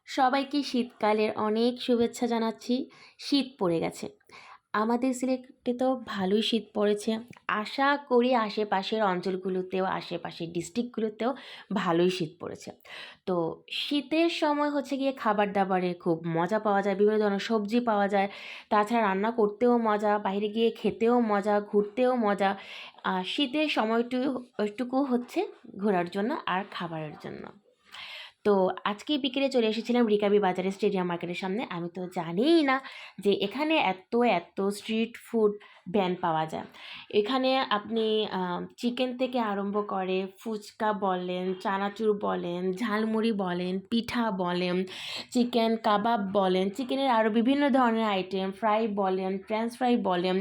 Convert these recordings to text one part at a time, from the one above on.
সবাইকে শীতকালের অনেক শুভেচ্ছা জানাচ্ছি। শীত পড়ে গেছে। আমাদের সিলেটে তো ভালোই শীত পড়েছে। আশা করি আশেপাশের অঞ্চলগুলোতেও, আশেপাশের ডিস্ট্রিক্টগুলোতেও ভালোই শীত পড়েছে। তো শীতের সময় হচ্ছে গিয়ে খাবার-দাবারে খুব মজা পাওয়া যায়, বিভিন্ন ধরনের সবজি পাওয়া যায়। তাছাড়া রান্না করতেও মজা, বাইরে গিয়ে খেতেও মজা, ঘুরতেও মজা। শীতের টুকু হচ্ছে ঘোরার জন্য আর খাবারের জন্য। তো আজকে বিকেলে চলে এসেছিলাম রিকাবি বাজারের স্টেডিয়াম মার্কেটের সামনে। আমি তো জানিই না যে এখানে এত স্ট্রিট ফুড ভ্যান পাওয়া যায়। এখানে আপনি চিকেন থেকে আরম্ভ করে ফুচকা বলেন, চানাচুর বলেন, ঝালমুড়ি বলেন, পিঠা বলেন, চিকেন কাবাব বলেন, চিকেনের আরও বিভিন্ন ধরনের আইটেম, ফ্রাই বলেন, ফ্রেঞ্চ ফ্রাই বলেন,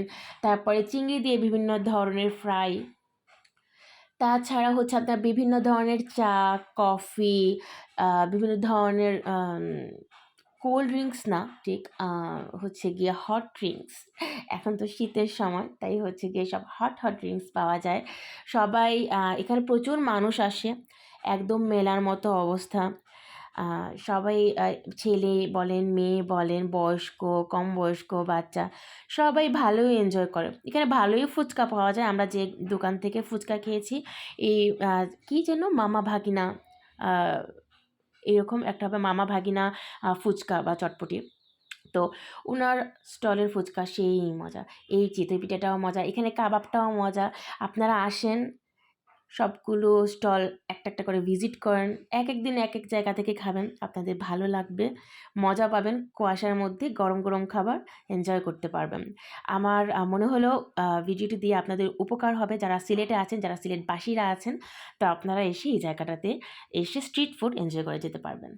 তারপরে চিংড়ি দিয়ে বিভিন্ন ধরনের ফ্রাই। তাছাড়া হচ্ছে আপনার বিভিন্ন ধরনের চা, কফি, বিভিন্ন ধরনের কোল্ড ড্রিঙ্কস না ঠিক হচ্ছে গিয়ে হট ড্রিঙ্কস। এখন তো শীতের সময়, তাই হচ্ছে গিয়ে সব হট ড্রিঙ্কস পাওয়া যায়। সবাই এখানে প্রচুর মানুষ আসে, একদম মেলার মতো অবস্থা। সবাই ছেলে বলেন, মেয়ে বলেন, বয়স্ক, কম বয়স্ক, বাচ্চা সবাই ভালোই এনজয় করে। এখানে ভালোই ফুচকা পাওয়া যায়। আমরা যে দোকান থেকে ফুচকা খেয়েছি, এই কী যেন মামা ভাগিনা, এরকম একটা হবে মামা ভাগিনা ফুচকা বা চটপটি। তো উনার স্টলের ফুচকা সেই মজা। এই চিতই পিঠাটাও মজা, এখানে কাবাবটাও মজা। আপনারা আসেন, সবগুলো স্টল একটা করে ভিজিট করেন। এক দিন এক জায়গা থেকে খাবেন, আপনাদের ভালো লাগবে, মজা পাবেন। কুয়াশার মধ্যে গরম খাবার এনজয় করতে পারবেন। আমার মনে হলো ভিডিওটি দিয়ে আপনাদের উপকার হবে। যারা সিলেটে আছেন, যারা সিলেটবাসীরা আছেন, তো আপনারা এসে এই জায়গাটাতে এসে স্ট্রিট ফুড এনজয় করে যেতে পারবেন।